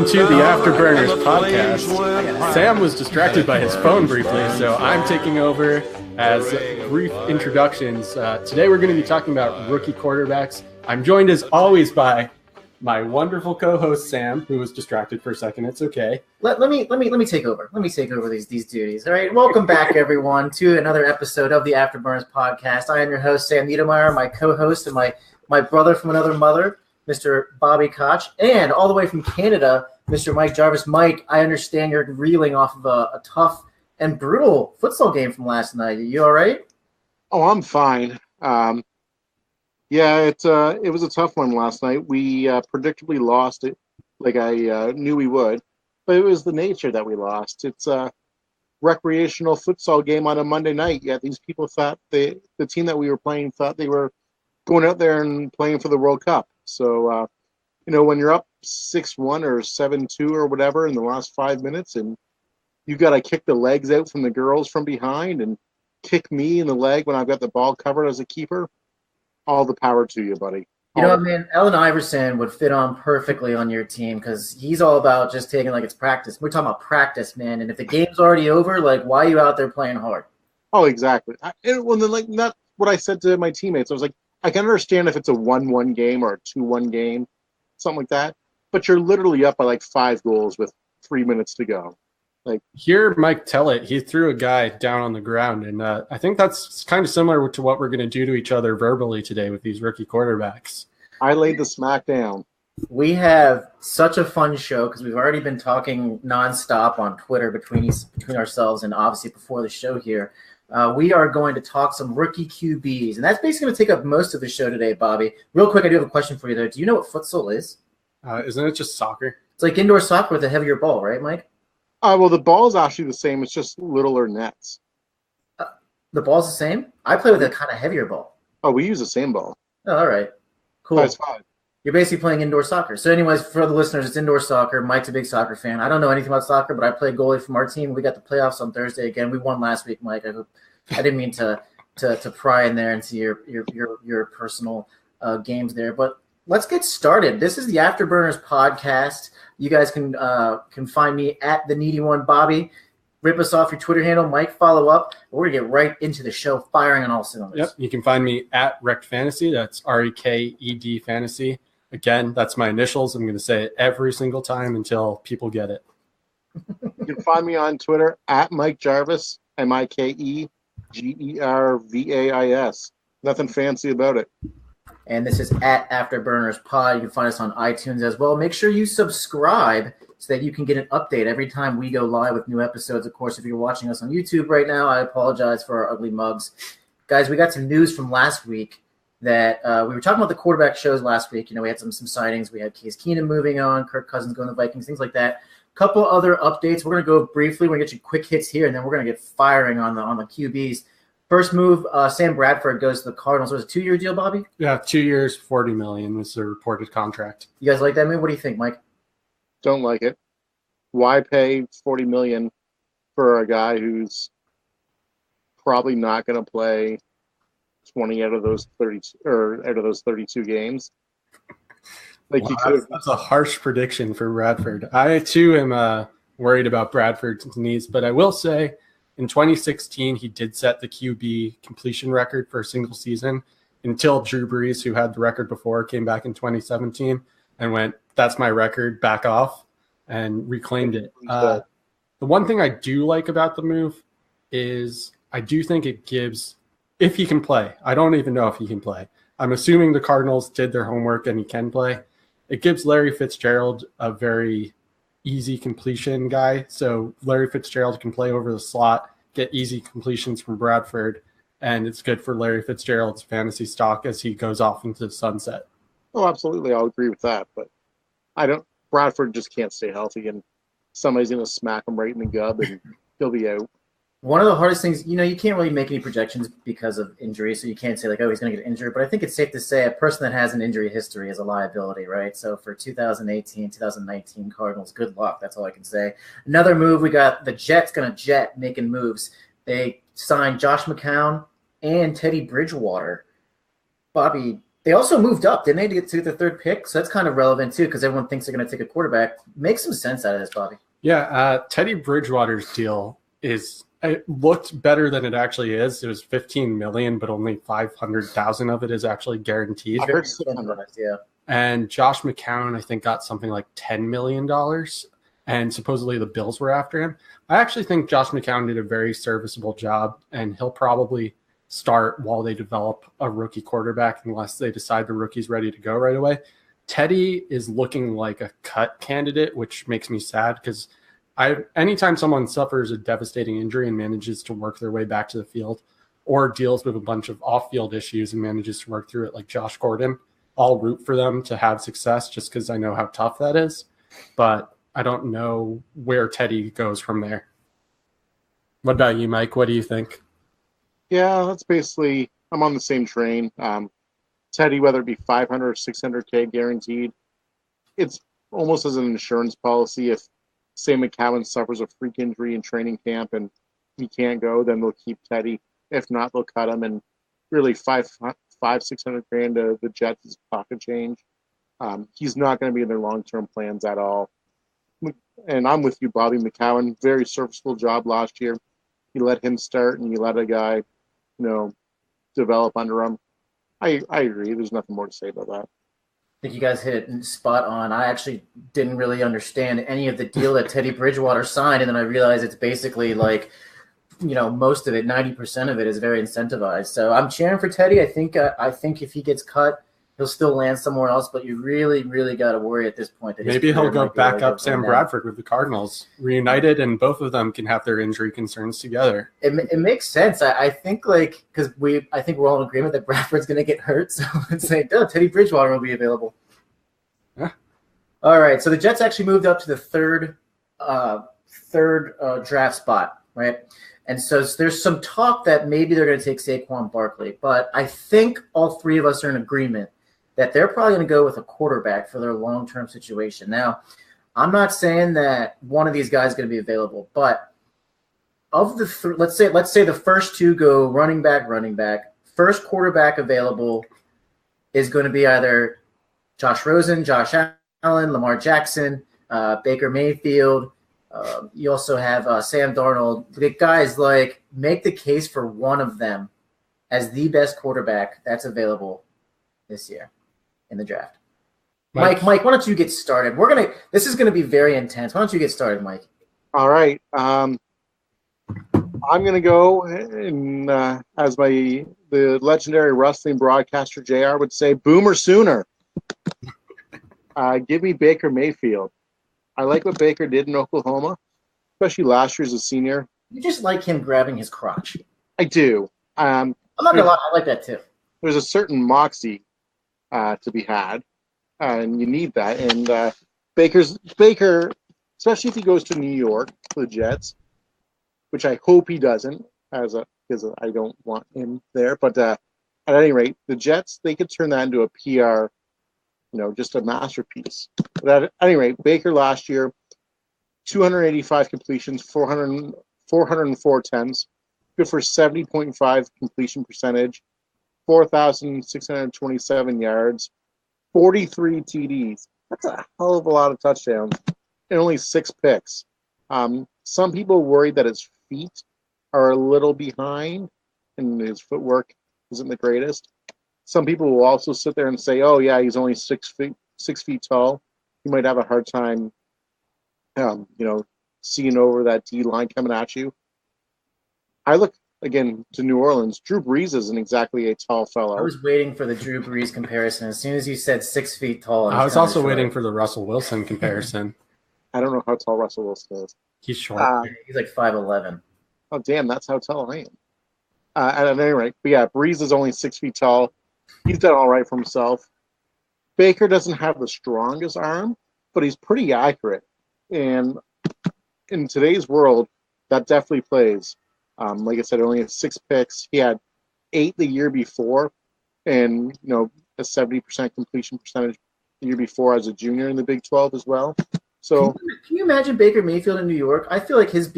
Welcome to the Afterburners podcast. Sam was distracted by his phone briefly, so I'm taking over as brief introductions. Today we're going to be talking about rookie quarterbacks. I'm joined as always by my wonderful co-host Sam, who was distracted for a second. It's okay. Let me take over. Let me take over these duties. All right. Welcome back, everyone, to another episode of the Afterburners podcast. I am your host, Sam Niedermeyer, my co-host and my brother from another mother, Mr. Bobby Koch, and all the way from Canada, Mr. Mike Jarvis. Mike, I understand you're reeling off of a tough and brutal futsal game from last night. Are you all right? Oh, I'm fine. Yeah, it was a tough one last night. We predictably lost it, like I knew we would, but it was the nature that we lost. It's a recreational futsal game on a Monday night. Yet these people thought the team that we were playing thought they were going out there and playing for the World Cup. So, when you're up 6-1 or 7-2 or whatever in the last 5 minutes, and you got to kick the legs out from the girls from behind and kick me in the leg when I've got the ball covered as a keeper, all the power to you, buddy. You know what, man? Ellen Iverson would fit on perfectly on your team because he's all about just taking like it's practice. We're talking about practice, man. And if the game's already over, like, why are you out there playing hard? Oh, exactly. That's what I said to my teammates. I was like, I can understand if it's a 1-1 game or a 2-1 game, something like that. But you're literally up by like 5 goals with 3 minutes to go. Like, hear Mike tell it. He threw a guy down on the ground, and I think that's kind of similar to what we're going to do to each other verbally today with these rookie quarterbacks. I laid the smack down. We have such a fun show because we've already been talking nonstop on Twitter between ourselves and obviously before the show here. We are going to talk some rookie QBs, and that's basically going to take up most of the show today, Bobby. Real quick, I do have a question for you, though. Do you know what futsal is? Isn't it just soccer? It's like indoor soccer with a heavier ball, right, Mike? Well, the ball's actually the same. It's just littler nets. The ball's the same? I play with a kind of heavier ball. Oh, we use the same ball. Oh, all right. Cool. That's fine. You're basically playing indoor soccer. So anyways, for the listeners, it's indoor soccer. Mike's a big soccer fan. I don't know anything about soccer, but I play goalie from our team. We got the playoffs on Thursday again. We won last week, Mike. I didn't mean to pry in there into your personal games there, but let's get started. This is the Afterburners podcast. You guys can find me at the Needy One. Bobby, rip us off your Twitter handle. Mike, follow up. We're gonna get right into the show, firing on all cylinders. Yep, you can find me at Rekt Fantasy. That's REKED Fantasy. Again, that's my initials. I'm going to say it every single time until people get it. You can find me on Twitter at Mike Jarvis, MikeGervais. Nothing fancy about it. And this is at Afterburners Pod. You can find us on iTunes as well. Make sure you subscribe so that you can get an update every time we go live with new episodes. Of course, if you're watching us on YouTube right now, I apologize for our ugly mugs. Guys, we got some news from last week that we were talking about the quarterback shows last week. We had some sightings. We had Case Keenum moving on, Kirk Cousins going to the Vikings, things like that. Couple other updates. We're going to go briefly. We're going to get you quick hits here, and then we're going to get firing on the QBs. First move, Sam Bradford goes to the Cardinals. Was it a 2-year deal, Bobby? Yeah, 2 years, $40 million was the reported contract. You guys like that move? What do you think, Mike? Don't like it. Why pay $40 million for a guy who's probably not going to play 20 out of those 32 or out of those 32 games? Like, wow, that's a harsh prediction for Bradford. I too am worried about Bradford's knees, but I will say in 2016 he did set the QB completion record for a single season until Drew Brees, who had the record before, came back in 2017 and went, "That's my record, back off," and reclaimed it. The one thing I do like about the move is I do think it gives, if he can play, I don't even know if he can play. I'm assuming the Cardinals did their homework and he can play. It gives Larry Fitzgerald a very easy completion guy. So Larry Fitzgerald can play over the slot, get easy completions from Bradford, and it's good for Larry Fitzgerald's fantasy stock as he goes off into the sunset. Oh, absolutely. I'll agree with that. But Bradford just can't stay healthy, and somebody's going to smack him right in the gub, and he'll be out. One of the hardest things, you can't really make any projections because of injury, so you can't say like, oh, he's going to get injured. But I think it's safe to say a person that has an injury history is a liability, right? So for 2018, 2019 Cardinals, good luck. That's all I can say. Another move, we got the Jets going to jet making moves. They signed Josh McCown and Teddy Bridgewater. Bobby, They also moved up, didn't they, to get to the third pick? So that's kind of relevant too, because everyone thinks they're going to take a quarterback. Make some sense out of this, Bobby. Yeah, Teddy Bridgewater's deal it looked better than it actually is. It was $15 million, but only $500,000 of it is actually guaranteed. Yeah. And Josh McCown, I think, got something like $10 million, and supposedly the Bills were after him. I actually think Josh McCown did a very serviceable job, and he'll probably start while they develop a rookie quarterback unless they decide the rookie's ready to go right away. Teddy is looking like a cut candidate, which makes me sad because anytime someone suffers a devastating injury and manages to work their way back to the field or deals with a bunch of off-field issues and manages to work through it like Josh Gordon, I'll root for them to have success just because I know how tough that is. But I don't know where Teddy goes from there. What about you, Mike? What do you think? Yeah, that's basically, I'm on the same train. Teddy, whether it be 500 or 600K guaranteed, it's almost as an insurance policy. If, say, McCowan suffers a freak injury in training camp and he can't go, then they'll keep Teddy. If not, they'll cut him. And really, 600 grand to the Jets is pocket change. He's not going to be in their long-term plans at all. And I'm with you, Bobby. McCowan, very serviceable job last year. You let him start and you let a guy, develop under him. I agree. There's nothing more to say about that. I think you guys hit it spot on. I actually didn't really understand any of the deal that Teddy Bridgewater signed, and then I realized it's basically like, most of it, 90% of it is very incentivized. So I'm cheering for Teddy. I think if he gets cut, he'll still land somewhere else, but you really, really got to worry at this point. That maybe he'll go back up Sam Bradford with the Cardinals, reunited, and both of them can have their injury concerns together. It makes sense. I think because I think we're all in agreement that Bradford's going to get hurt, so it's like, Teddy Bridgewater will be available. Yeah. All right, so the Jets actually moved up to the third draft spot, right? And so there's some talk that maybe they're going to take Saquon Barkley, but I think all three of us are in agreement that they're probably going to go with a quarterback for their long-term situation. Now, I'm not saying that one of these guys is going to be available, but of the let's say the first two go running back. First quarterback available is going to be either Josh Rosen, Josh Allen, Lamar Jackson, Baker Mayfield. You also have Sam Darnold. The guys make the case for one of them as the best quarterback that's available this year in the draft. Mike, why don't you get started? This is gonna be very intense. Why don't you get started, Mike? All right. I'm gonna go and as the legendary wrestling broadcaster JR would say, Boomer Sooner. Give me Baker Mayfield. I like what Baker did in Oklahoma, especially last year as a senior. You just like him grabbing his crotch. I do. I'm not gonna lie, I like that too. There's a certain moxie to be had, and you need that. And Baker, especially if he goes to New York for the Jets, which I hope he doesn't, because I don't want him there. But at any rate, the Jets, they could turn that into a PR, just a masterpiece. But at any rate, Baker last year, 285 completions, 404 attempts, good for 70.5 completion percentage, 4,627 yards, 43 TDs. That's a hell of a lot of touchdowns and only 6 picks. Some people worried that his feet are a little behind and his footwork isn't the greatest. Some people will also sit there and say, oh, yeah, he's only 6 feet tall. He might have a hard time, seeing over that D line coming at you. I look, again, to New Orleans. Drew Brees isn't exactly a tall fellow. I was waiting for the Drew Brees comparison. As soon as you said 6 feet tall. I was also waiting for the Russell Wilson comparison. I don't know how tall Russell Wilson is. He's short. He's like 5'11". Oh, damn, that's how tall I am. At any rate, but yeah, Brees is only 6 feet tall. He's done all right for himself. Baker doesn't have the strongest arm, but he's pretty accurate. And in today's world, that definitely plays. Like I said, only had 6 picks. He had 8 the year before, and a 70% completion percentage the year before as a junior in the Big 12 as well. So can you imagine Baker Mayfield in New York? I feel like his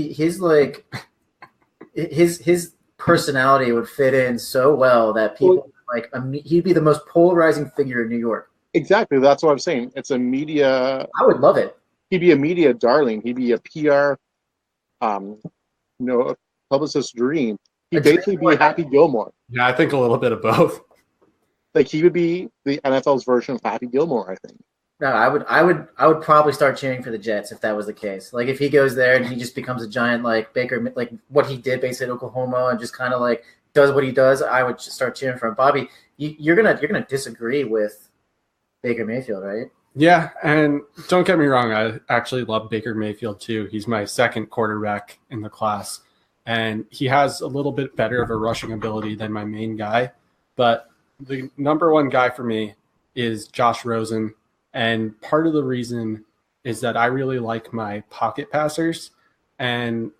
personality would fit in so well that people like he'd be the most polarizing figure in New York. Exactly. That's what I'm saying. It's a media. I would love it. He'd be a media darling. He'd be a PR, a publicist's dream. He'd basically be Happy Gilmore. Yeah, I think a little bit of both. Like he would be the NFL's version of Happy Gilmore, I think. No, I would probably start cheering for the Jets if that was the case. Like if he goes there and he just becomes a giant like Baker, like what he did basically at Oklahoma, and just kind of like does what he does, I would just start cheering for him. Bobby, you're gonna disagree with Baker Mayfield, right? Yeah, and don't get me wrong, I actually love Baker Mayfield too. He's my second quarterback in the class, and he has a little bit better of a rushing ability than my main guy. But the number one guy for me is Josh Rosen, and part of the reason is that I really like my pocket passers and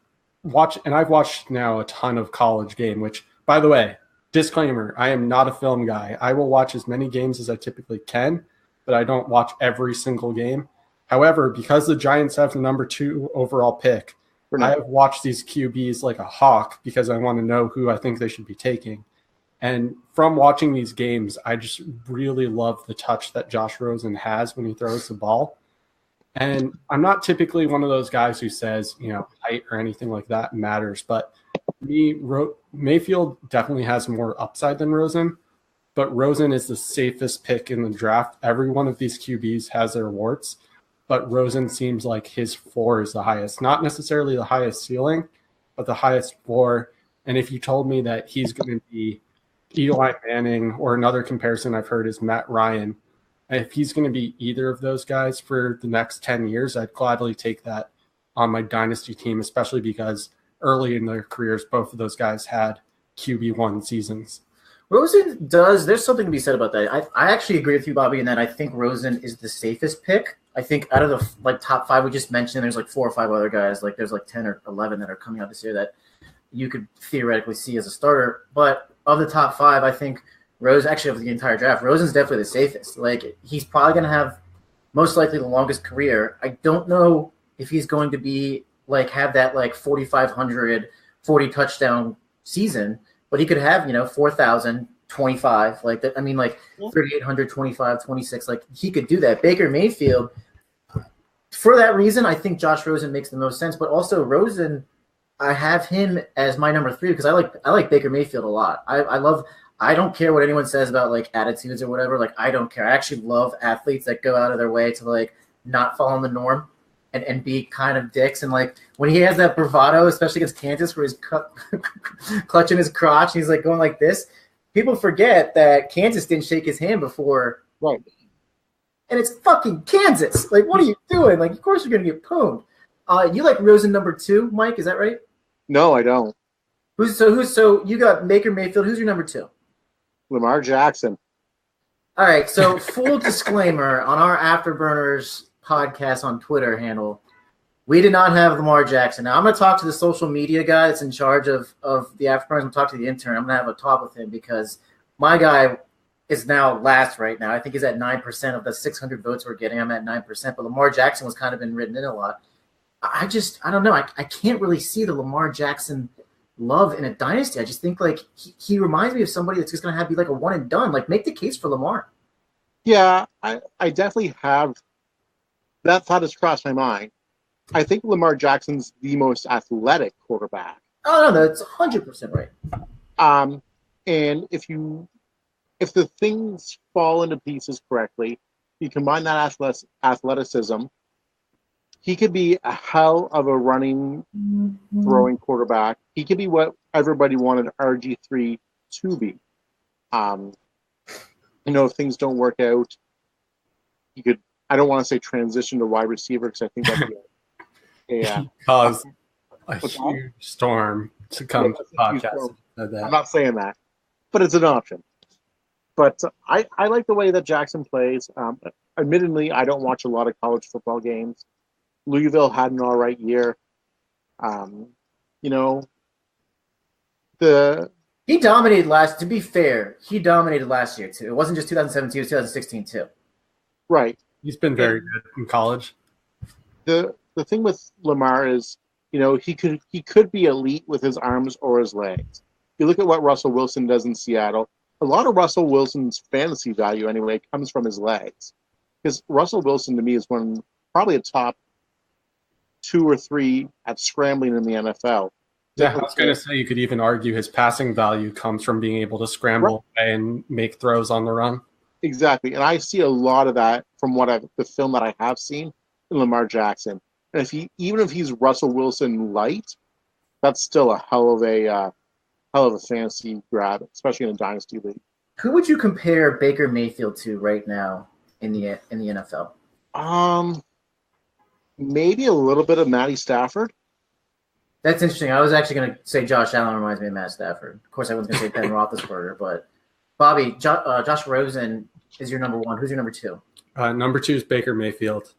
I've watched now a ton of college game, which, by the way, disclaimer, I am not a film guy. I will watch as many games as I typically can, but I don't watch every single game. However, because the Giants have the number 2 overall pick, I have watched these QBs like a hawk because I want to know who I think they should be taking. And from watching these games, I just really love the touch that Josh Rosen has when he throws the ball. And I'm not typically one of those guys who says, height or anything like that matters. But Mayfield definitely has more upside than Rosen. But Rosen is the safest pick in the draft. Every one of these QBs has their warts. But Rosen seems like his floor is the highest. Not necessarily the highest ceiling, but the highest floor. And if you told me that he's going to be Eli Manning, or another comparison I've heard is Matt Ryan, if he's going to be either of those guys for the next 10 years, I'd gladly take that on my dynasty team, especially because early in their careers, both of those guys had QB1 seasons. Rosen does. There's something to be said about that. I actually agree with you, Bobby, in that I think Rosen is the safest pick. I think out of the top 5 we just mentioned, there's 4 or 5 other guys. Like there's 10 or 11 that are coming out this year that you could theoretically see as a starter. But of the top 5, I think actually of the entire draft, Rosen's definitely the safest. Like he's probably going to have most likely the longest career. I don't know if he's going to be have that 4,500, 40 touchdown season, but he could have, 4,000, 25, 3,800, 25, 26. He could do that. Baker Mayfield, for that reason, I think Josh Rosen makes the most sense. But also Rosen, I have him as my number 3 because I like Baker Mayfield a lot. I don't care what anyone says about attitudes or whatever. I don't care. I actually love athletes that go out of their way to not follow the norm and be kind of dicks. And when he has that bravado, especially against Kansas, where he's clutching his crotch and he's going like this, people forget that Kansas didn't shake his hand before. Right. And it's fucking Kansas. What are you doing? Of course you're going to get pwned. You like Rosen number 2, Mike? Is that right? No, I don't. So you got Baker Mayfield. Who's your number 2? Lamar Jackson. All right. So full disclaimer on our Afterburners podcast on Twitter handle, we did not have Lamar Jackson. Now I'm going to talk to the social media guy that's in charge of the Afterburners. I'm going to talk to the intern. I'm going to have a talk with him because my guy is now last right now. I think he's at 9% of the 600 votes we're getting. I'm at 9%, but Lamar Jackson was kind of been written in a lot. I don't know. I can't really see the Lamar Jackson love in a dynasty. I just think he reminds me of somebody that's just going to be a one and done. Make the case for Lamar. Yeah, I definitely have. That thought has crossed my mind. I think Lamar Jackson's the most athletic quarterback. Oh no, that's 100% right. And if the things fall into pieces correctly, you combine that athleticism, he could be a hell of a running, throwing quarterback. He could be what everybody wanted RG3 to be. If things don't work out, he could, I don't want to say transition to wide receiver because I think that'd be cause a huge storm to come to the podcast. I'm not saying that, but it's an option. But I like the way that Jackson plays. Admittedly, I don't watch a lot of college football games. Louisville had an all right year. He dominated to be fair, he dominated last year too. It wasn't just 2017, it was 2016 too. Right. He's been very good in college. The thing with Lamar is, he could be elite with his arms or his legs. You look at what Russell Wilson does in Seattle. a lot of Russell Wilson's fantasy value anyway comes from his legs. Because Russell Wilson to me is probably a top 2 or 3 at scrambling in the NFL. Yeah, I was going to say you could even argue his passing value comes from being able to scramble and make throws on the run. Exactly, and I see a lot of that from the film that I have seen in Lamar Jackson. And even if he's Russell Wilson light, that's still a hell of a fantasy grab, especially in a dynasty league. Who would you compare Baker Mayfield to right now in the NFL? Maybe a little bit of Matty Stafford. That's interesting. I was actually going to say Josh Allen reminds me of Matt Stafford. Of course, I wasn't going to say Ben Roethlisberger, but Bobby, Josh Rosen is your number 1. Who's your number 2? Number 2 is Baker Mayfield.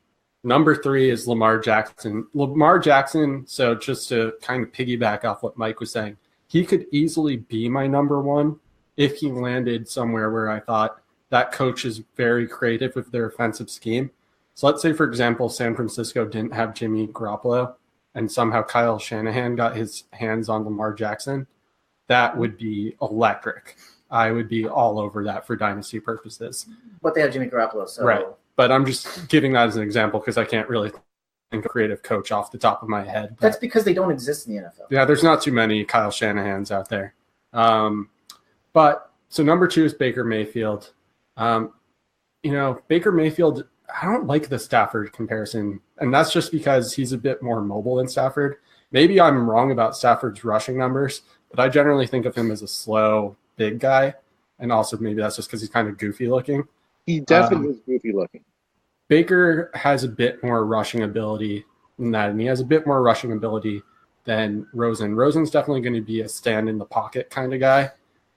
Number 3 is Lamar Jackson. Lamar Jackson, so just to kind of piggyback off what Mike was saying, he could easily be my number 1 if he landed somewhere where I thought that coach is very creative with their offensive scheme. So let's say, for example, San Francisco didn't have Jimmy Garoppolo and somehow Kyle Shanahan got his hands on Lamar Jackson. That would be electric. I would be all over that for dynasty purposes. But they have Jimmy Garoppolo, so right. But I'm just giving that as an example because I can't really think of a creative coach off the top of my head. But that's because they don't exist in the NFL. Yeah, there's not too many Kyle Shanahans out there. But so number 2 is Baker Mayfield. Baker Mayfield, I don't like the Stafford comparison, and that's just because he's a bit more mobile than Stafford. Maybe I'm wrong about Stafford's rushing numbers, but I generally think of him as a slow, big guy, and also maybe that's just because he's kind of goofy looking. He definitely is goofy looking. Baker has a bit more rushing ability than that, and he has a bit more rushing ability than Rosen. Rosen's definitely going to be a stand in the pocket kind of guy,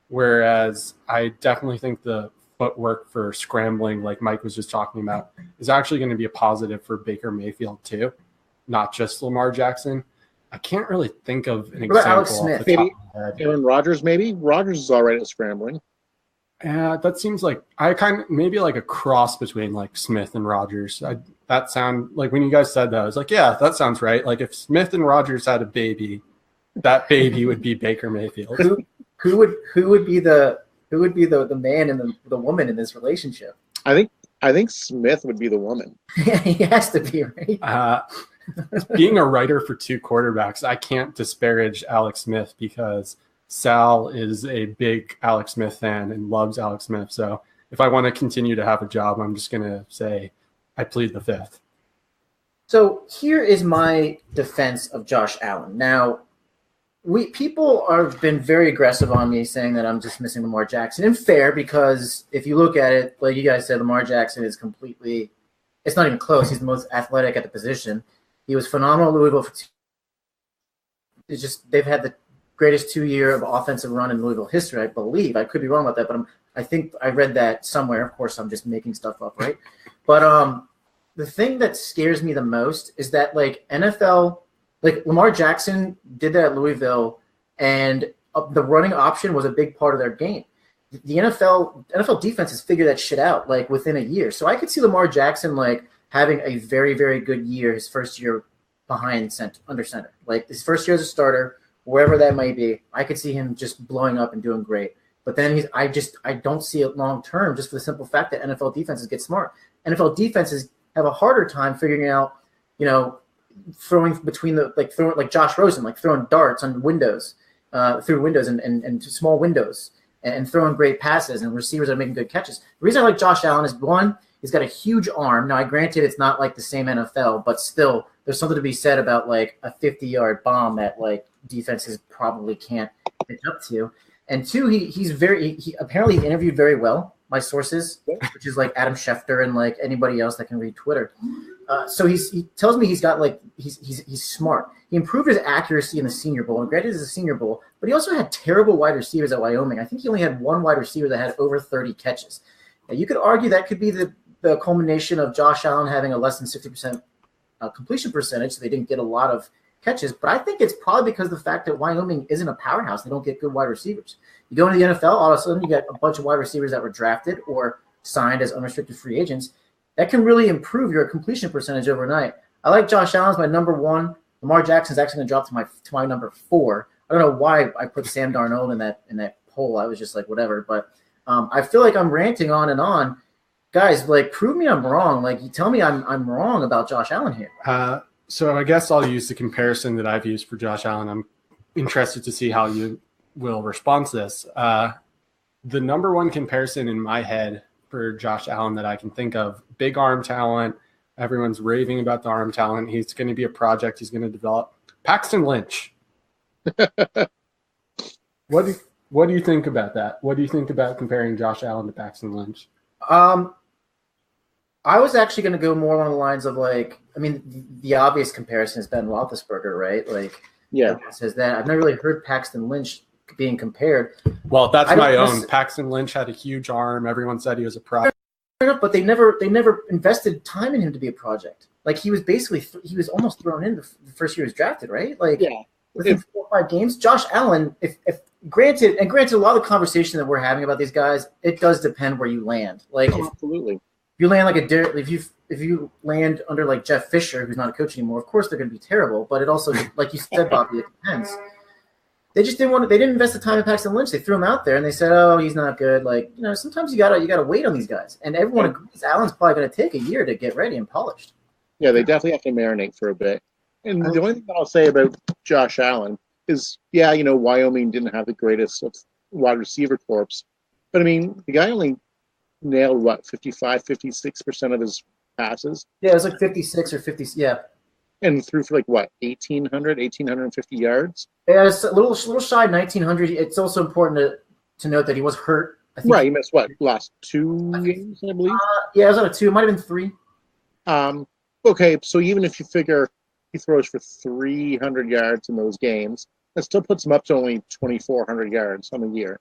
whereas I definitely think the footwork for scrambling, like Mike was just talking about, is actually going to be a positive for Baker Mayfield too, not just Lamar Jackson. I can't really think of an example. Alex Smith, maybe Aaron Rodgers. Maybe Rodgers is all right at scrambling. Yeah, that seems like maybe like a cross between like Smith and Rodgers. That sound like when you guys said that, I was like, yeah, that sounds right. Like if Smith and Rodgers had a baby, that baby would be Baker Mayfield. Who would be the man and the woman in this relationship? I think Smith would be the woman. Yeah, he has to be, right? Being a writer for 2 quarterbacks, I can't disparage Alex Smith because Sal is a big Alex Smith fan and loves Alex Smith. So if I want to continue to have a job, I'm just going to say I plead the 5th. So here is my defense of Josh Allen. Now, people have been very aggressive on me saying that I'm just missing Lamar Jackson. And fair, because if you look at it, like you guys said, Lamar Jackson is completely – it's not even close. He's the most athletic at the position. He was phenomenal at Louisville. It's just they've had the greatest 2-year of offensive run in Louisville history, I believe. I could be wrong about that, but I think I read that somewhere. Of course, I'm just making stuff up, right? But the thing that scares me the most is that, like, NFL – like Lamar Jackson did that at Louisville, and the running option was a big part of their game. The NFL defense has figured that shit out like within a year. So I could see Lamar Jackson like having a very, very good year his first year under center. Like his first year as a starter, wherever that might be, I could see him just blowing up and doing great. But then I don't see it long term just for the simple fact that NFL defenses get smart. NFL defenses have a harder time figuring out, throwing between throwing like Josh Rosen, like throwing darts on windows, through windows and small windows, and throwing great passes, and receivers are making good catches. The reason I like Josh Allen is, one, he's got a huge arm. Now, granted, it's not like the same NFL, but still, there's something to be said about like a 50-yard bomb that like defenses probably can't pitch up to. And two, he apparently interviewed very well, my sources, which is like Adam Schefter and like anybody else that can read Twitter. So he tells me he's smart. He improved his accuracy in the Senior Bowl, and granted, it's a Senior Bowl, but he also had terrible wide receivers at Wyoming. I think he only had one wide receiver that had over 30 catches. Now, you could argue that could be the culmination of Josh Allen having a less than 60% completion percentage, so they didn't get a lot of catches. But I think it's probably because of the fact that Wyoming isn't a powerhouse. They don't get good wide receivers. You go into the NFL, all of a sudden you get a bunch of wide receivers that were drafted or signed as unrestricted free agents. That can really improve your completion percentage overnight. I like Josh Allen as my number one. Lamar Jackson's actually going to drop to my number 4. I don't know why I put Sam Darnold in that poll. I was just like, whatever. But I feel like I'm ranting on and on. Guys, like, prove me I'm wrong. Like, you tell me I'm wrong about Josh Allen here. So I guess I'll use the comparison that I've used for Josh Allen. I'm interested to see how you will respond to this. The number one comparison in my head for Josh Allen that I can think of, big arm talent. Everyone's raving about the arm talent. He's going to be a project he's going to develop. Paxton Lynch. What do you think about that? What do you think about comparing Josh Allen to Paxton Lynch? I was actually going to go more along the lines of, like, I mean, the obvious comparison is Ben Roethlisberger, right? Like, Yeah. Says that. I've never really heard Paxton Lynch being compared. Well, that's my own. Paxton Lynch had a huge arm. Everyone said he was a project. But they never invested time in him to be a project. Like, he was basically he was almost thrown in the first year he was drafted, right? Like, within 4 or 5 games. Josh Allen, if granted, a lot of the conversation that we're having about these guys, it does depend where you land. Like, absolutely. If you land like if you land under like Jeff Fisher, who's not a coach anymore, of course they're going to be terrible. But it also, like you said, Bobby, it depends. They just didn't they didn't invest the time in Paxton Lynch. They threw him out there and they said, "Oh, he's not good." Like, sometimes you gotta wait on these guys. And everyone agrees Allen's probably going to take a year to get ready and polished. Yeah, they definitely have to marinate for a bit. And the only thing I'll say about Josh Allen is, Wyoming didn't have the greatest of wide receiver corps, but I mean, the guy only nailed 56% of his passes. Yeah, it was like 56 or 50. Yeah, and threw for 1,850 yards. Yeah, it's a little shy of 1,900. It's also important to note that he was hurt. I think he missed last 2 games, I believe. Yeah, it was on a 2. It might have been 3. Okay, so even if you figure he throws for 300 yards in those games, that still puts him up to only 2,400 yards on the year.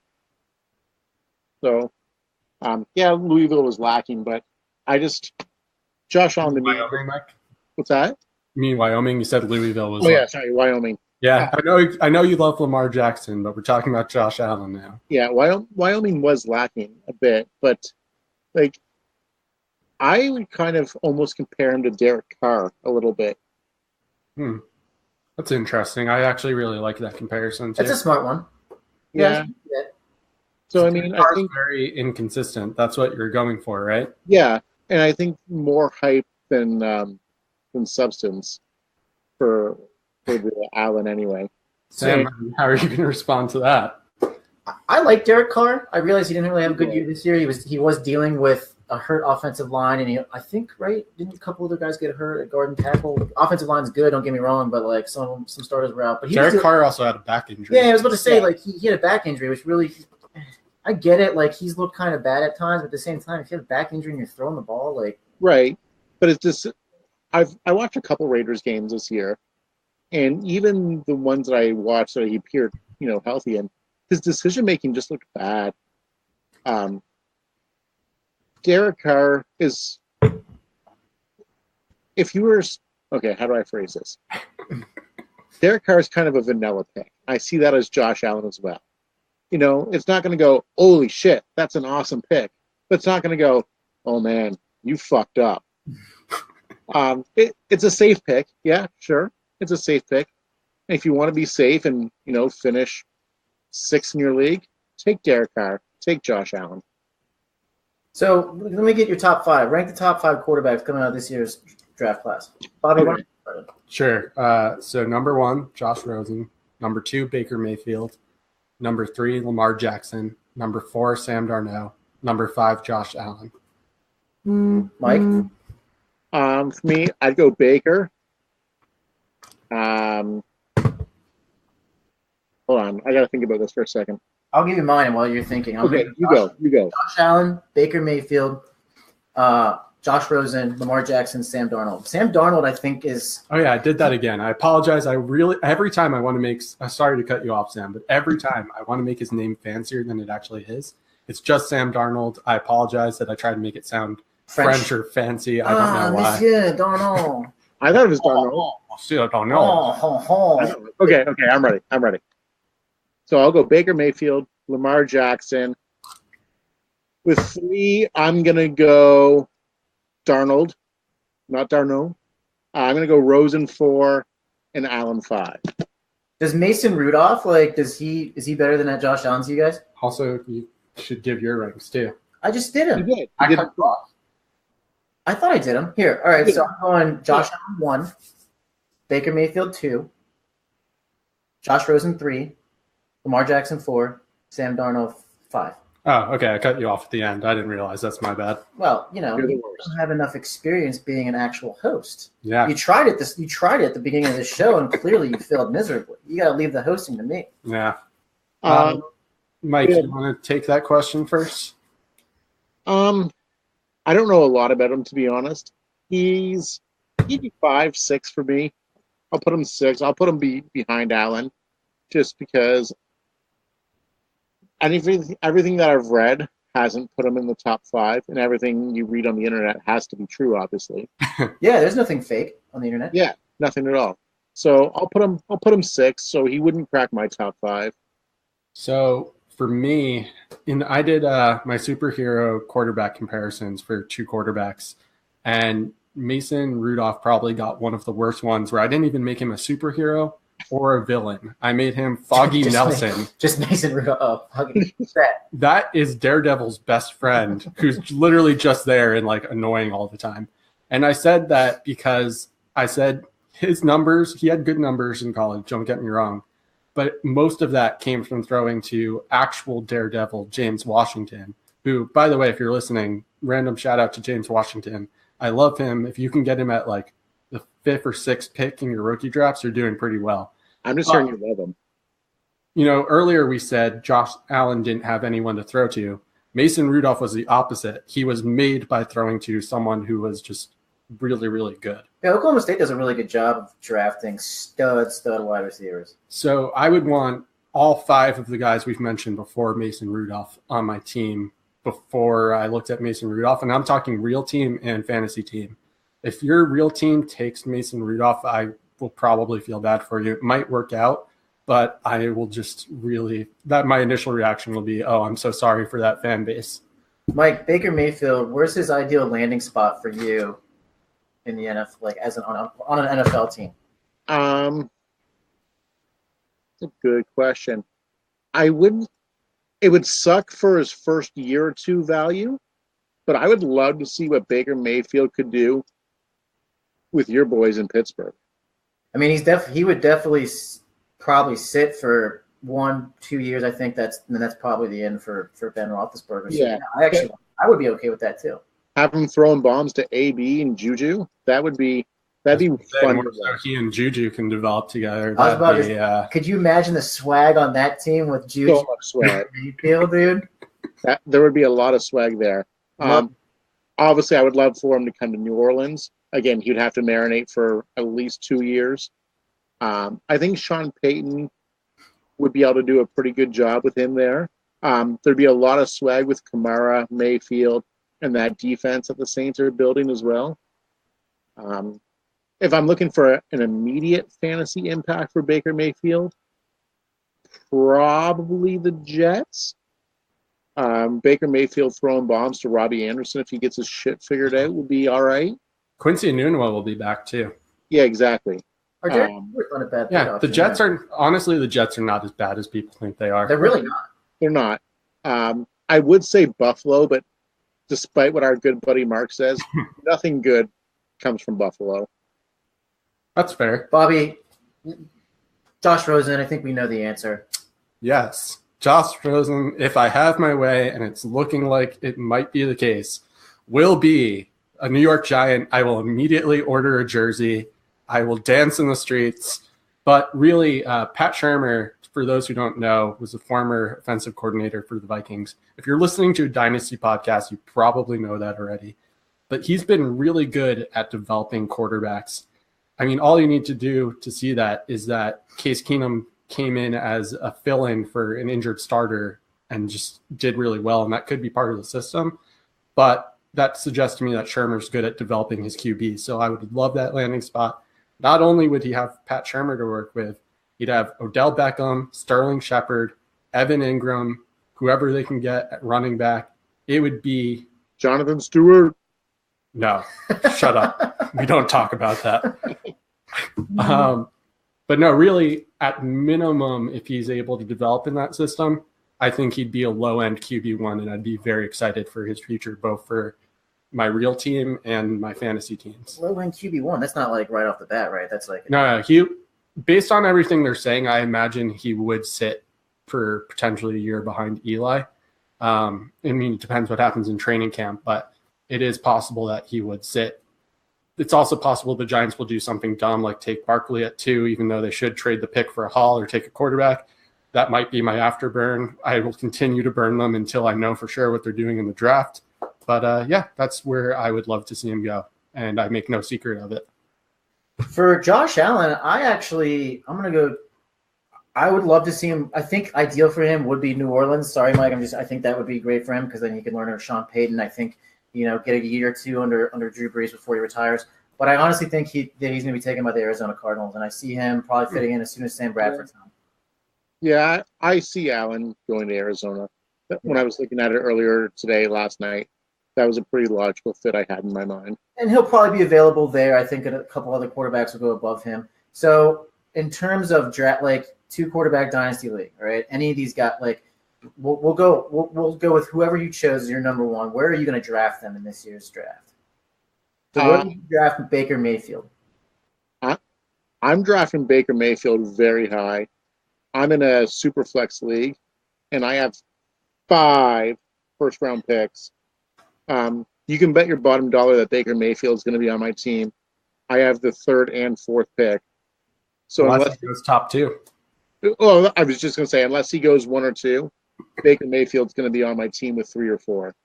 So. Louisville was lacking, but Josh Allen to me. Wyoming, Mike? What's that? You mean Wyoming? You said Louisville was. Oh yeah, sorry, Wyoming. Yeah, I know you love Lamar Jackson, but we're talking about Josh Allen now. Yeah, Wyoming was lacking a bit, but I would kind of almost compare him to Derek Carr a little bit. That's interesting. I actually really like that comparison too. It's a smart one. Yeah. So I mean, I think very inconsistent. That's what you're going for, right? Yeah, and I think more hype than substance for the Allen anyway. Sam, how are you going to respond to that? I like Derek Carr. I realized he didn't really have a good year this year. He was dealing with a hurt offensive line, and I think didn't a couple other guys get hurt at guard and tackle? Offensive line's good, don't get me wrong, but some starters were out. But Derek Carr also had a back injury. Yeah, I was about to say he had a back injury, which really. I get it. Like, he's looked kind of bad at times, but at the same time, if you have a back injury and you're throwing the ball, right. But it's just I watched a couple Raiders games this year, and even the ones that I watched that he appeared, healthy in, his decision making just looked bad. Derek Carr is, if you were okay, how do I phrase this? Derek Carr is kind of a vanilla pick. I see that as Josh Allen as well. It's not going to go, holy shit, that's an awesome pick. But it's not going to go, oh, man, you fucked up. It's a safe pick. Yeah, sure. It's a safe pick. And if you want to be safe and, finish 6th in your league, take Derek Carr. Take Josh Allen. So let me get your top 5. Rank the top 5 quarterbacks coming out of this year's draft class. Bobby, okay. Sure. So number 1, Josh Rosen. Number 2, Baker Mayfield. Number 3, Lamar Jackson. Number 4, Sam Darnold. Number 5, Josh Allen. Mike? For me, I'd go Baker. Hold on. I got to think about this for a second. I'll give you mine while you're thinking. Okay, you go. Josh Allen, Baker Mayfield, Josh Rosen, Lamar Jackson, Sam Darnold. Sam Darnold, I think, is... Oh, yeah, I did that again. I apologize. Every time I want to make... sorry to cut you off, Sam, but every time I want to make his name fancier than it actually is. It's just Sam Darnold. I apologize that I tried to make it sound French or fancy. I don't know why. Monsieur Darnold. I thought it was Darnold. Monsieur Darnold. Okay, I'm ready. So I'll go Baker Mayfield, Lamar Jackson. With 3, I'm going to go... Darnold, not Darnold. I'm going to go Rosen 4 and Allen 5. Does Mason Rudolph, is he better than that Josh Allen to you guys? Also, should give your ranks too. I just did You him. did. I You did. cut you off. I thought I did him. Here. All right. So I'm going Josh Allen 1, Baker Mayfield 2, Josh Rosen 3, Lamar Jackson 4, Sam Darnold 5. Oh, okay. I cut you off at the end. I didn't realize. That's my bad. Well, you You're the you worst. don't have enough experience being an actual host. Yeah. You tried it. You tried it at the beginning of the show, and clearly you failed miserably. You got to leave the hosting to me. Yeah. Um, Mike, yeah. you want to take that question first? I don't know a lot about him, to be honest. He'd be 5, 6 for me. I'll put him 6. I'll put him behind Allen, just because everything that I've read hasn't put him in the top 5, and everything you read on the internet has to be true, obviously. Yeah, there's nothing fake on the internet. Yeah, nothing at all. So I'll put him 6, so he wouldn't crack my top 5. So for me, I did my superhero quarterback comparisons for 2 quarterbacks, and Mason Rudolph probably got one of the worst ones where I didn't even make him a superhero or a villain. I made him Foggy Nelson. Just Mason Rudolph. Oh, who's that? That is Daredevil's best friend, who's literally just there and like annoying all the time. And I said that because I said his numbers, he had good numbers in college, don't get me wrong. But most of that came from throwing to actual Daredevil, James Washington, who, by the way, if you're listening, random shout out to James Washington. I love him. If you can get him at like the 5th or 6th pick in your rookie drafts, you're doing pretty well. I'm just hearing you love him. You know, earlier we said Josh Allen didn't have anyone to throw to. Mason Rudolph was the opposite. He was made by throwing to someone who was just really, really good. Yeah, Oklahoma State does a really good job of drafting stud wide receivers. So I would want all 5 of the guys we've mentioned before Mason Rudolph on my team before I looked at Mason Rudolph. And I'm talking real team and fantasy team. If your real team takes Mason Rudolph, I will probably feel bad for you. It might work out, but I will just my initial reaction will be, oh, I'm so sorry for that fan base. Mike, Baker Mayfield, where's his ideal landing spot for you in the NFL, like as on an NFL team? That's a good question. It would suck for his first year or 2 value, but I would love to see what Baker Mayfield could do with your boys in Pittsburgh. I mean, he would definitely probably sit for 1-2 years. I think that's probably the end for Ben Roethlisberger. So, Yeah. I would be okay with that too. Have him throwing bombs to AB and Juju. That'd be fun. So he and Juju can develop together. I was about to, could you imagine the swag on that team with Juju? So much swag. Mayfield, dude. There would be a lot of swag there. Obviously, I would love for him to come to New Orleans. Again, he'd have to marinate for at least 2 years. I think Sean Payton would be able to do a pretty good job with him there. There'd be a lot of swag with Kamara, Mayfield, and that defense that the Saints are building as well. If I'm looking for an immediate fantasy impact for Baker Mayfield, probably the Jets. Baker Mayfield throwing bombs to Robbie Anderson if he gets his shit figured out would be all right. Quincy Enunwa will be back too. Yeah, exactly. The Jets are not as bad as people think they are. They're really not. They're not. I would say Buffalo, but despite what our good buddy Mark says, nothing good comes from Buffalo. That's fair. Bobby, Josh Rosen, I think we know the answer. Yes. Josh Rosen, if I have my way, and it's looking like it might be the case, will be a New York Giant. I will immediately order a jersey. I will dance in the streets. But really, Pat Shurmur, for those who don't know, was a former offensive coordinator for the Vikings. If you're listening to a Dynasty podcast, you probably know that already. But he's been really good at developing quarterbacks. I mean, all you need to do to see that is that Case Keenum came in as a fill-in for an injured starter and just did really well, and that could be part of the system. But that suggests to me that Shurmur's good at developing his QB. So I would love that landing spot. Not only would he have Pat Shurmur to work with, he'd have Odell Beckham, Sterling Shepard, Evan Ingram, whoever they can get at running back. It would be Jonathan Stewart. No, shut up. We don't talk about that. But no, really, at minimum, if he's able to develop in that system, I think he'd be a low-end QB1, and I'd be very excited for his future, both for my real team and my fantasy teams. Low-end QB1, that's not like right off the bat, right? That's like no, he, based on everything they're saying, I imagine he would sit for potentially a year behind Eli. I mean, it depends what happens in training camp, but it is possible that he would sit. It's also possible the Giants will do something dumb like take Barkley at 2, even though they should trade the pick for a haul or take a quarterback. That might be my afterburn. I will continue to burn them until I know for sure what they're doing in the draft. But yeah, that's where I would love to see him go, and I make no secret of it. For Josh Allen, I'm gonna go. I would love to see him. I think ideal for him would be New Orleans. Sorry, Mike. I think that would be great for him because then he can learn under Sean Payton. I think, get a year or two under Drew Brees before he retires. But I honestly think that he's going to be taken by the Arizona Cardinals, and I see him probably fitting in as soon as Sam Bradford's done. Yeah, I see Allen going to Arizona. When I was looking at it earlier today, last night, that was a pretty logical fit I had in my mind. And he'll probably be available there. I think a couple other quarterbacks will go above him. So in terms of draft, like 2 quarterback dynasty league, right? Any of these got like, we'll go with whoever you chose as your number 1. Where are you going to draft them in this year's draft? So where do you draft Baker Mayfield? I'm drafting Baker Mayfield very high. I'm in a super flex league, and I have 5 first-round picks. You can bet your bottom dollar that Baker Mayfield is going to be on my team. I have the 3rd and 4th pick. So unless he goes top 2. Oh, I was just going to say, unless he goes 1 or 2, Baker Mayfield's going to be on my team with 3 or 4.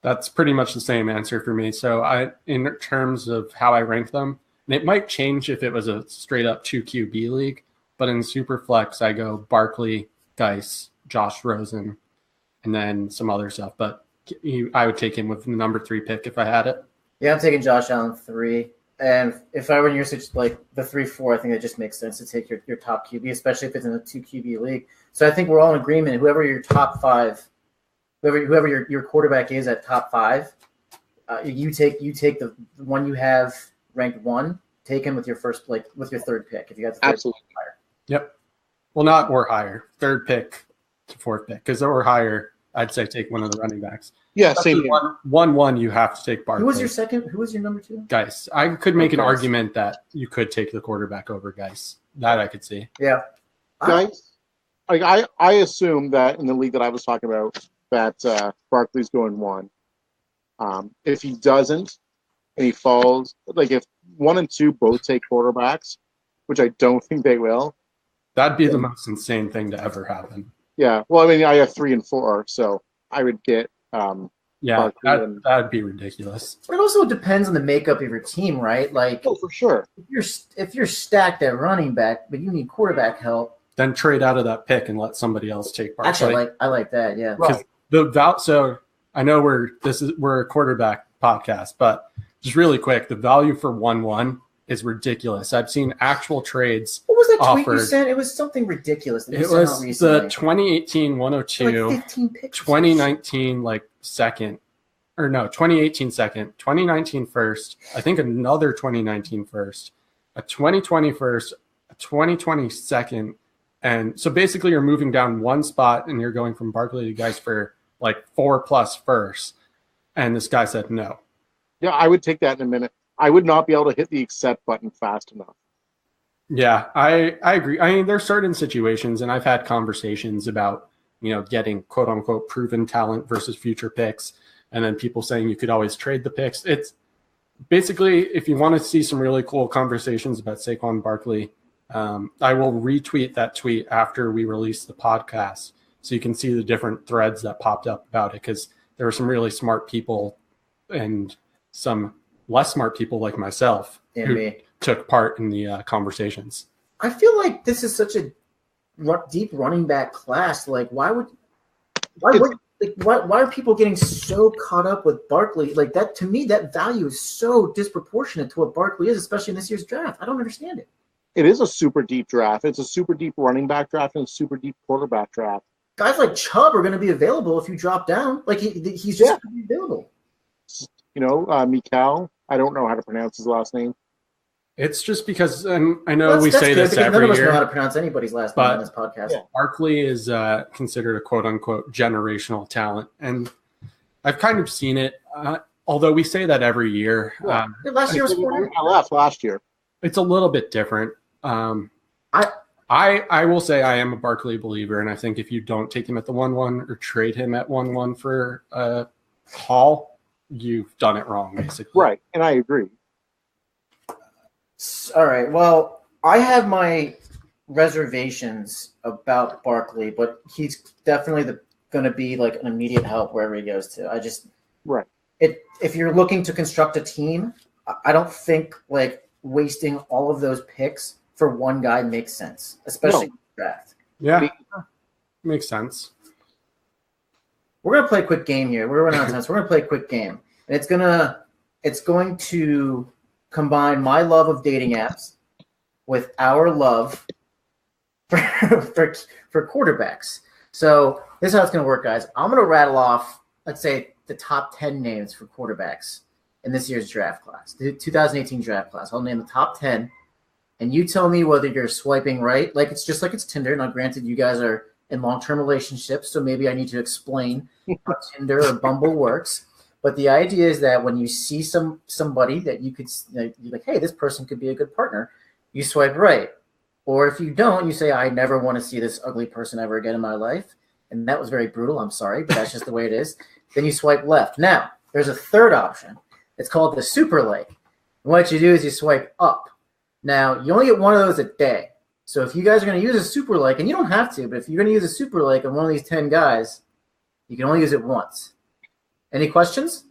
That's pretty much the same answer for me. So in terms of how I rank them, and it might change if it was a straight-up 2 QB league, but in Superflex, I go Barkley, Geis, Josh Rosen, and then some other stuff. But I would take him with the number 3 pick if I had it. Yeah, I'm taking Josh Allen 3. And if I were in your situation, like the 3-4, I think it just makes sense to take your top QB, especially if it's in a 2 QB league. So I think we're all in agreement. Whoever your top 5, whoever your quarterback is at top 5, you take the one you have ranked 1. Take him with your first, like with your 3rd pick if you got the 3rd Absolutely pick higher. Yep. Well, not or higher. 3rd pick to 4th pick, because or higher, I'd say take one of the running backs. Yeah, same. 1-1, you have to take Barkley. Who was your second? Who was your number 2? Geis. I could make an argument that you could take the quarterback over Geis. That I could see. Yeah. Geis. Like I assume that in the league that I was talking about, that Barkley's going 1. If he doesn't, and he falls, like if 1 and 2 both take quarterbacks, which I don't think they will. That'd be the most insane thing to ever happen. Yeah. Well, I mean, I have 3 and 4, so I would get. Yeah, that'd be ridiculous. It also depends on the makeup of your team, right? Like, for sure. If you're stacked at running back, but you need quarterback help, then trade out of that pick and let somebody else take Barkley. Actually, I like that. Yeah. Right. So I know we're a quarterback podcast, but just really quick, the value for 1-1 is ridiculous. I've seen actual trades. What was that offered. Tweet you sent? It was something ridiculous. It was the 2018 102, like 15 picks. 2019 like second, or no, 2018 second, 2019 first. I think another 2019 first, a 2020 first, a 2020 second, and so basically you're moving down 1 spot and you're going from Barkley to Geis for like 4+ firsts, and this guy said no. Yeah, I would take that in a minute. I would not be able to hit the accept button fast enough. Yeah, I agree. I mean, there's certain situations, and I've had conversations about, getting quote unquote proven talent versus future picks, and then people saying you could always trade the picks. It's basically, if you want to see some really cool conversations about Saquon Barkley, I will retweet that tweet after we release the podcast so you can see the different threads that popped up about it, because there were some really smart people and some less smart people like myself who took part in the conversations. I feel like this is such a deep running back class. Like, why are people getting so caught up with Barkley? Like that, to me, that value is so disproportionate to what Barkley is, especially in this year's draft. I don't understand it. It is a super deep draft. It's a super deep running back draft and a super deep quarterback draft. Guys like Chubb are going to be available if you drop down. Like he's just going to be available. Mikal, I don't know how to pronounce his last name. It's just because, and I know Well, we that's say good this because every none of us know how year, to pronounce anybody's last name but on this podcast. Yeah. Barkley is considered a quote-unquote generational talent, and I've kind of seen it. Although we say that every year, Yeah. Last year was 4. I left last year. it's a little bit different. I will say I am a Barkley believer, and I think if you don't take him at the 1-1 or trade him at 1-1 for Hall, you've done it wrong, basically. Right, and I agree. All right. Well, I have my reservations about Barkley, but he's definitely going to be like an immediate help wherever he goes to. Right. If you're looking to construct a team, I don't think like wasting all of those picks for one guy makes sense, especially in the draft. Yeah, makes sense. We're gonna play a quick game here. We're running out of time, so we're gonna play a quick game, and it's going to combine my love of dating apps with our love for quarterbacks. So this is how it's gonna work, guys. I'm gonna rattle off, let's say, the top 10 names for quarterbacks in this year's draft class, the 2018 draft class. I'll name the top 10, and you tell me whether you're swiping right, like it's just like it's Tinder. Now, granted, you guys are in long-term relationships, so maybe I need to explain how Tinder or Bumble works. But the idea is that when you see somebody that you could, you're like, hey, this person could be a good partner, you swipe right. Or if you don't, you say, I never want to see this ugly person ever again in my life. And that was very brutal. I'm sorry, but that's just the way it is. Then you swipe left. Now, there's a third option. It's called the super like. And what you do is you swipe up. Now, you only get one of those a day. So if you guys are going to use a super like, and you don't have to, but if you're going to use a super like on one of these 10 guys, you can only use it once. Any questions?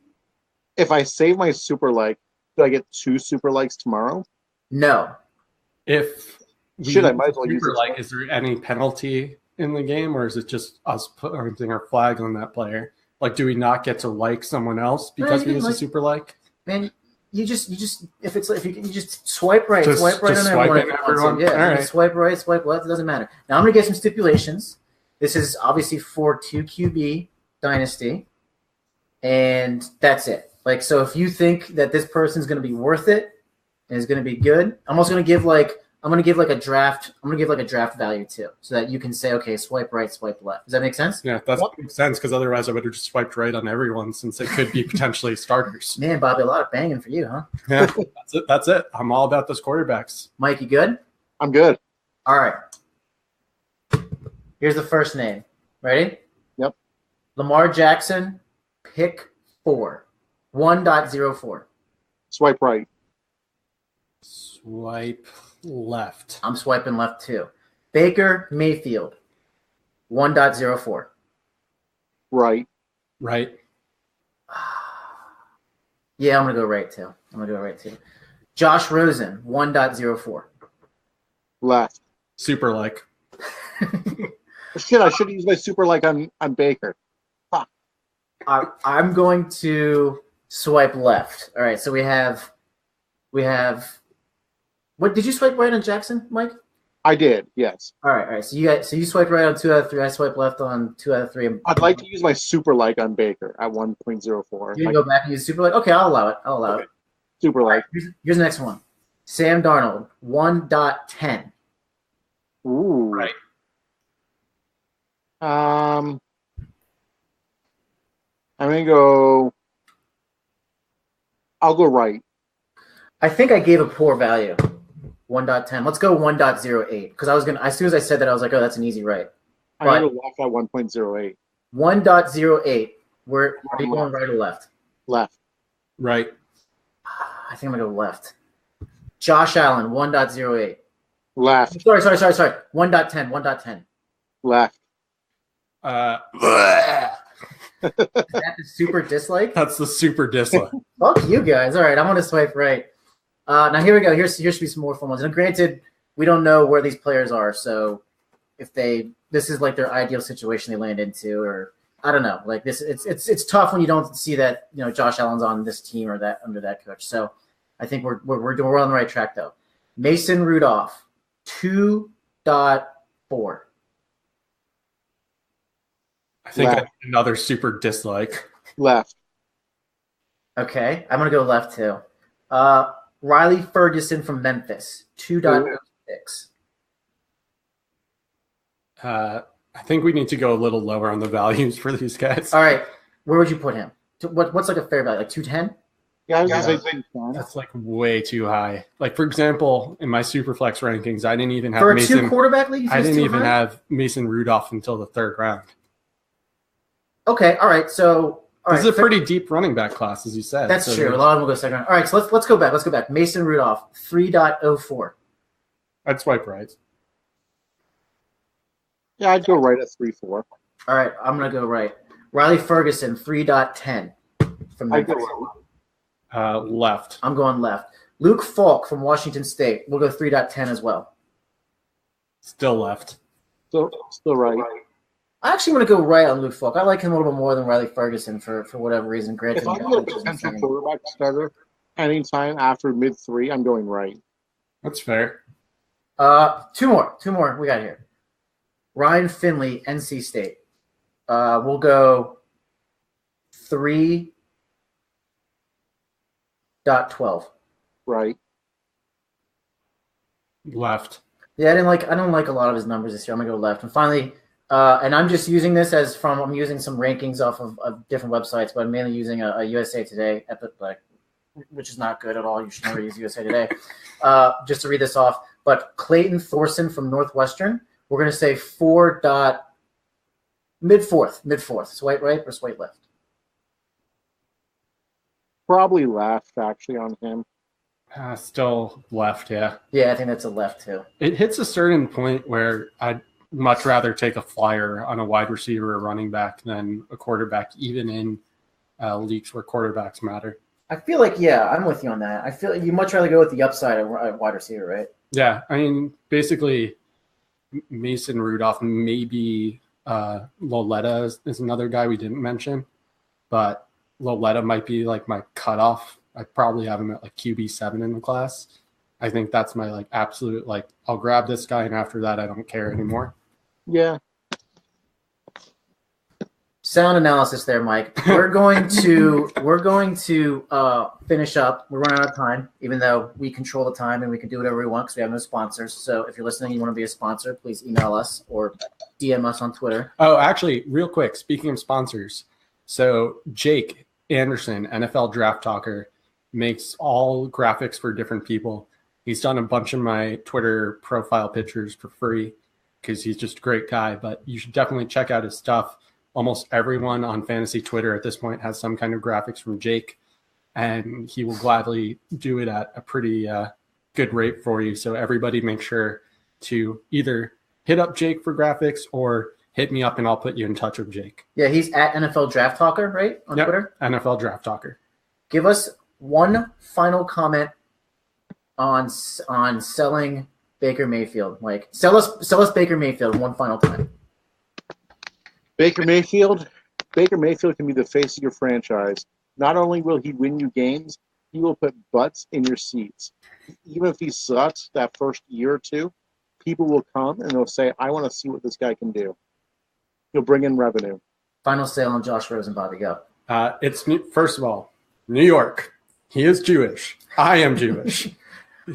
If I save my super like, do I get 2 super likes tomorrow? No. If I might as well use super it. like, is there any penalty in the game, or is it just us putting our flag on that player? Like, do we not get to like someone else because we use a super like? Man, you just if you just swipe right, Just swipe right on everyone. everyone. Yeah, All you right. just swipe right, swipe left. It doesn't matter. Now I'm gonna get some stipulations. This is obviously for 2QB dynasty, and that's it. Like, so if you think that this person's gonna be worth it and is gonna be good, I'm also gonna give like a draft. I'm gonna give like a draft value too, so that you can say, okay, swipe right, swipe left. Does that make sense? Yeah, that makes sense, because otherwise I would have just swiped right on everyone, since it could be potentially starters. Man, Bobby, a lot of banging for you, huh? Yeah, that's it. I'm all about those quarterbacks. Mike, you good? I'm good. All right. Here's the first name. Ready? Yep. Lamar Jackson, pick 4. 1.04. Swipe right. Swipe left. I'm swiping left too. Baker Mayfield, 1.04. Right. Right. Yeah, I'm going to go right too. Josh Rosen, 1.04. Left. Super like. Shit, I should have used my super like on Baker. I'm going to swipe left. All right, so we have. What did you swipe right on Jackson, Mike? I did, yes. All right. So you swiped right on 2 out of 3. I swiped left on 2 out of 3. I'd like to use my super like on Baker at 1.04. You can go back and use super like. Okay, I'll allow it. Super like. Here's the next one. Sam Darnold, 1.10. Ooh. Right. I'm gonna go. I'll go right. I think I gave a poor value. 1.10. Let's go 1.08. Because I was gonna, as soon as I said that, I was like, oh, that's an easy right. I'm gonna go left at 1.08. 1.08. Are you going right or left? Left. Right. I think I'm gonna go left. Josh Allen, 1.08. Left. Sorry. 1.10. Left. Is that the super dislike? That's the super dislike. Fuck you guys. All right, I'm gonna swipe right. Now here we go. Here should be some more fun ones. And granted, we don't know where these players are, so if this is like their ideal situation they land into, or I don't know. Like this, it's tough when you don't see that Josh Allen's on this team or that under that coach. So I think we're on the right track though. Mason Rudolph, 2.4. I think Left. another super dislike. Left. Okay, I'm gonna go left too. Riley Ferguson from Memphis, 2.06. I think we need to go a little lower on the values for these guys. All right. Where would you put him? What's like a fair value? Like 210? Yeah, I was going to say 210. That's like way too high. Like, for example, in my Superflex rankings, I didn't even have For a Mason. two-quarterback league? I didn't even have Mason Rudolph until the third round. Okay, all right. So this is a pretty deep running back class, as you said. That's true. A lot of them will go second round. All right, so let's go back. Let's go back. Mason Rudolph, 3.04. I'd swipe right. Yeah, I'd go right at 3.4. All right, I'm going to go right. Riley Ferguson, 3.10 from Memphis. Left. I'm going left. Luke Falk from Washington State. We'll go 3.10 as well. Still left. Still right. I actually want to go right on Luke Falk. I like him a little bit more than Riley Ferguson for whatever reason. Granted, If I get a potential quarterback starter anytime after mid-3, I'm going right. That's fair. Two more we got here. Ryan Finley, NC State. We'll go 3.12. Right. Left. Yeah, I don't like a lot of his numbers this year. I'm gonna go left. And finally, and I'm just using this I'm using some rankings off of different websites, but I'm mainly using a USA Today which is not good at all. You should never use USA Today. Just to read this off. But Clayton Thorson from Northwestern, we're gonna say mid-fourth. Swipe right or swipe left? Probably left, actually, on him. Still left, yeah. Yeah, I think that's a left too. It hits a certain point where I'd much rather take a flyer on a wide receiver or running back than a quarterback, even in leagues where quarterbacks matter. I feel like, yeah, I'm with you on that. I feel like you much rather go with the upside of wide receiver, right? Yeah, I mean, basically, Mason Rudolph, maybe Loletta is another guy we didn't mention, but Loletta might be like my cutoff. I probably have him at like QB7 in the class. I think that's my like absolute, like, I'll grab this guy, and after that, I don't care anymore. Yeah. Sound analysis there, Mike. We're going to finish up. We're running out of time, even though we control the time and we can do whatever we want because we have no sponsors. So if you're listening, and you want to be a sponsor, please email us or DM us on Twitter. Oh, actually, real quick, speaking of sponsors, so Jake Anderson, NFL Draft Talker, makes all graphics for different people. He's done a bunch of my Twitter profile pictures for free because he's just a great guy, but you should definitely check out his stuff. Almost everyone on fantasy Twitter at this point has some kind of graphics from Jake, and he will gladly do it at a pretty good rate for you. So everybody make sure to either hit up Jake for graphics or hit me up and I'll put you in touch with Jake. Yeah, he's at NFL Draft Talker, right, on Twitter? NFL Draft Talker. Give us one final comment on selling Baker Mayfield. Like, sell us Baker Mayfield one final time. Baker Mayfield can be the face of your franchise. Not only will he win you games, he will put butts in your seats. Even if he sucks that first year or two, people will come and they'll say, I want to see what this guy can do. He'll bring in revenue. Final sale on Josh Rosen, Bobby, go. First of all, New York. He is Jewish. I am Jewish.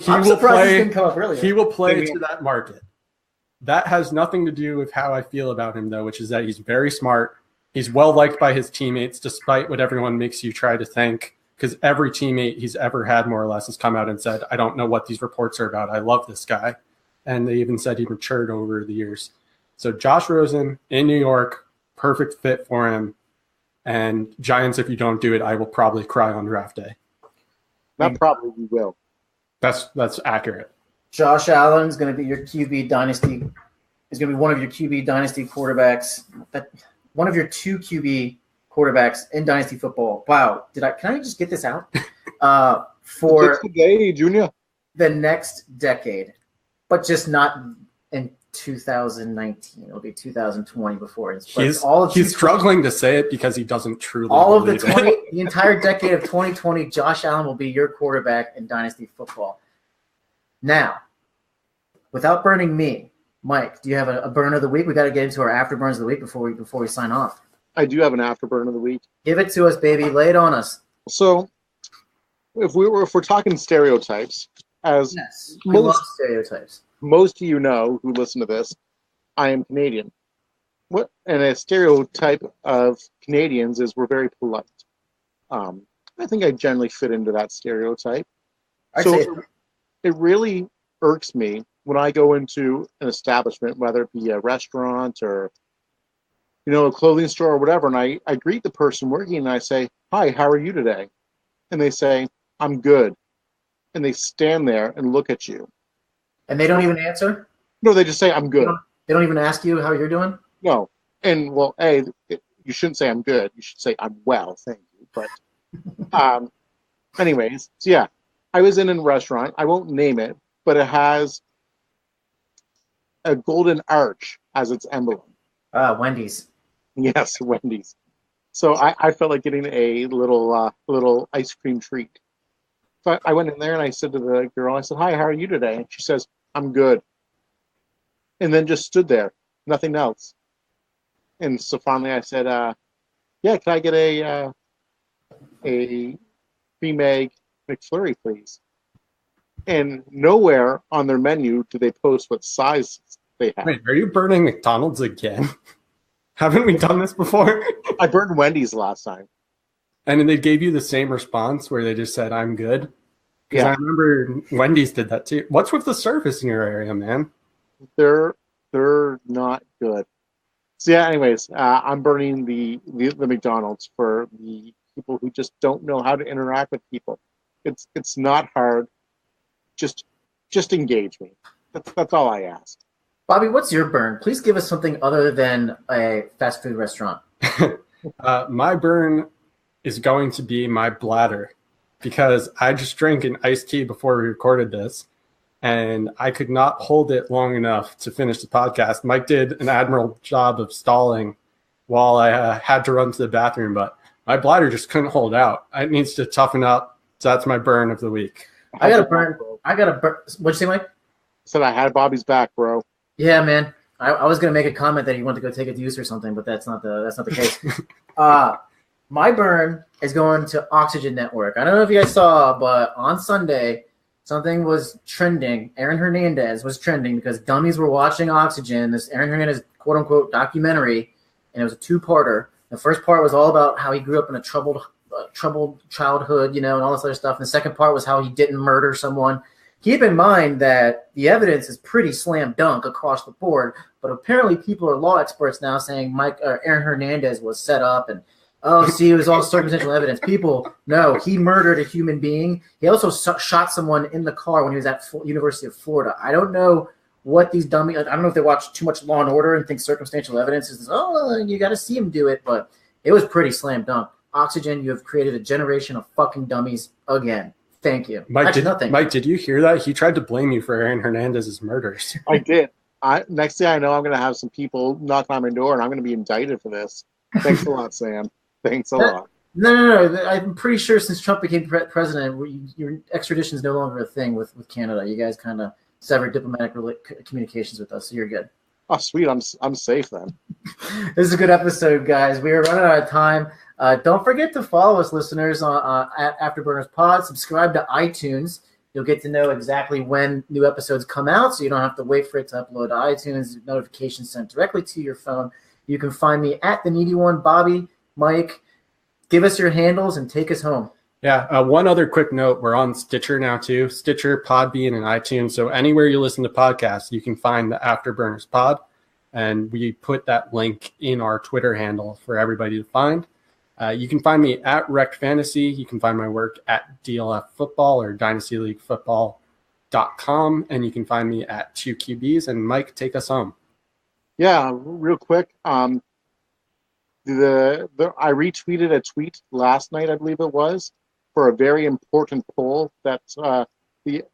I'm surprised this didn't come up earlier. He will play to that market. That has nothing to do with how I feel about him, though, which is that he's very smart. He's well-liked by his teammates, despite what everyone makes you try to think, because every teammate he's ever had, more or less, has come out and said, I don't know what these reports are about. I love this guy. And they even said he matured over the years. So Josh Rosen in New York, perfect fit for him. And Giants, if you don't do it, I will probably cry on draft day. Not probably, you will. That's accurate. Josh Allen's going to be your QB dynasty. Is going to be one of your QB dynasty quarterbacks. One of your two QB quarterbacks in dynasty football. Wow, can I just get this out? For today, Junior, the next decade, but just not in 2019. It'll be 2020 before it's. He's struggling to say it because he doesn't truly. All of the entire decade of 2020, Josh Allen will be your quarterback in dynasty football. Now, without burning me, Mike, do you have a burn of the week? We got to get into our afterburns of the week before we sign off. I do have an afterburn of the week. Give it to us, baby. Lay it on us. So, if we're talking stereotypes, as Yes, we love stereotypes. most of you know who listen to this, I am Canadian. And a stereotype of Canadians is we're very polite. I think I generally fit into that stereotype. It really irks me when I go into an establishment, whether it be a restaurant or a clothing store or whatever, and I greet the person working and I say, "Hi, how are you today?" And they say, "I'm good." And they stand there and look at you. And they don't even answer? No, they just say, "I'm good." They don't even ask you how you're doing? No. And, well, you shouldn't say I'm good. You should say I'm well, thank you. But anyways, so yeah, I was in a restaurant. I won't name it, but it has a golden arch as its emblem. Wendy's. Yes, Wendy's. So I felt like getting a little ice cream treat. So I went in there and I said to the girl, I said, "Hi, how are you today?" And she says, "I'm good." And then just stood there, nothing else. And so finally I said, "Yeah, can I get a cream egg McFlurry, please?" And nowhere on their menu do they post what size they have. Wait, are you burning McDonald's again? Haven't we done this before? I burned Wendy's last time. And then they gave you the same response where they just said, "I'm good"? Because I remember Wendy's did that too. What's with the service in your area, man? They're not good. So yeah, anyways, I'm burning the McDonald's for the people who just don't know how to interact with people. It's not hard. Just engage me. That's all I ask. Bobby, what's your burn? Please give us something other than a fast food restaurant. My burn is going to be my bladder, because I just drank an iced tea before we recorded this, and I could not hold it long enough to finish the podcast. Mike did an admirable job of stalling while I had to run to the bathroom, but my bladder just couldn't hold out. It needs to toughen up. So that's my burn of the week. I got a burn. What'd you say, Mike? I said I had Bobby's back, bro. Yeah, man. I was gonna make a comment that he wanted to go take a deuce or something, but that's not the case. My burn is going to Oxygen Network. I don't know if you guys saw, but on Sunday, something was trending. Aaron Hernandez was trending because dummies were watching Oxygen, this Aaron Hernandez quote-unquote documentary, and it was a two-parter. The first part was all about how he grew up in a troubled childhood, and all this other stuff. And the second part was how he didn't murder someone. Keep in mind that the evidence is pretty slam dunk across the board, but apparently people are law experts now saying Aaron Hernandez was set up and it was all circumstantial evidence. People, no, he murdered a human being. He also shot someone in the car when he was at University of Florida. I don't know what these dummies, I don't know if they watch too much Law and Order and think circumstantial evidence is, you got to see him do it, but it was pretty slam dunk. Oxygen, you have created a generation of fucking dummies again. Thank you. Mike, did you hear that? He tried to blame you for Aaron Hernandez's murders. I did. Next thing I know, I'm going to have some people knock on my door, and I'm going to be indicted for this. Thanks a lot, Sam. Thanks a lot. No. I'm pretty sure since Trump became president, your extradition is no longer a thing with Canada. You guys kind of severed diplomatic communications with us, so you're good. Oh, sweet. I'm safe then. This is a good episode, guys. We are running out of time. Don't forget to follow us, listeners, at Afterburners Pod. Subscribe to iTunes. You'll get to know exactly when new episodes come out, so you don't have to wait for it to upload to iTunes. Notifications sent directly to your phone. You can find me at The Needy One. Bobby, Mike, give us your handles and take us home. Yeah, one other quick note. We're on Stitcher now, too. Stitcher, Podbean, and iTunes. So anywhere you listen to podcasts, you can find the Afterburners Pod. And we put that link in our Twitter handle for everybody to find. You can find me at Wrecked Fantasy. You can find my work at DLF Football or DynastyLeagueFootball.com. And you can find me at 2QBs. And Mike, take us home. Yeah, real quick. I retweeted a tweet last night, I believe it was, for a very important poll that the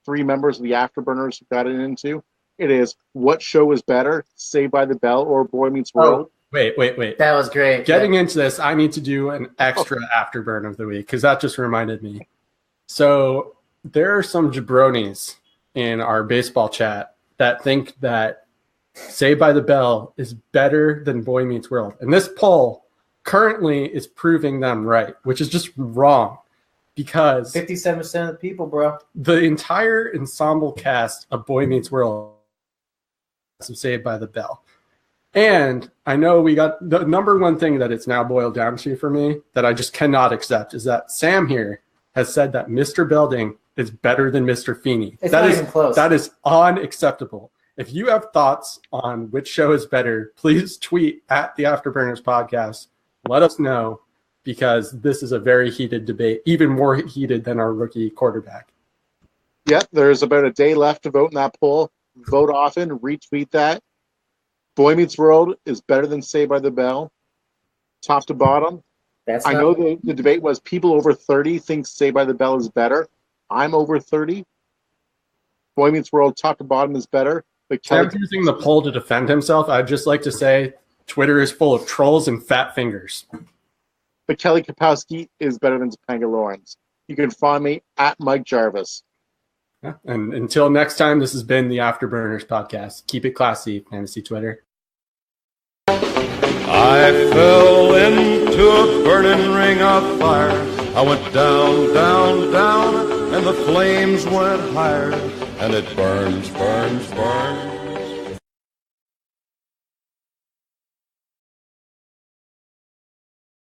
three members of the Afterburners got it into. It is, what show is better, Saved by the Bell or Boy Meets World? Wait. That was great. Getting into this, I need to do an extra afterburn of the week because that just reminded me. So there are some jabronis in our baseball chat that think that Saved by the Bell is better than Boy Meets World. And this poll currently is proving them right, which is just wrong because 57% of the people, bro. the entire ensemble cast of Boy Meets World is Saved by the Bell. And I know we got the number one thing that it's now boiled down to for me that I just cannot accept is that Sam here has said that Mr. Belding is better than Mr. Feeney. It's not even close. That is unacceptable. If you have thoughts on which show is better, please tweet at the Afterburners podcast. Let us know, because this is a very heated debate, even more heated than our rookie quarterback. Yep, there's about a day left to vote in that poll. Vote often, retweet that. Boy Meets World is better than Saved by the Bell, top to bottom. I know the debate was people over 30 think Saved by the Bell is better. I'm over 30. Boy Meets World, top to bottom, is better. But Sam's using the poll to defend himself. I'd just like to say Twitter is full of trolls and fat fingers. But Kelly Kapowski is better than Topanga Lawrence. You can find me at Mike Jarvis. Yeah. And until next time, this has been the Afterburners podcast. Keep it classy, Fantasy Twitter. I fell into a burning ring of fire. I went down, down, down, and the flames went higher. And it burns, burns, burns.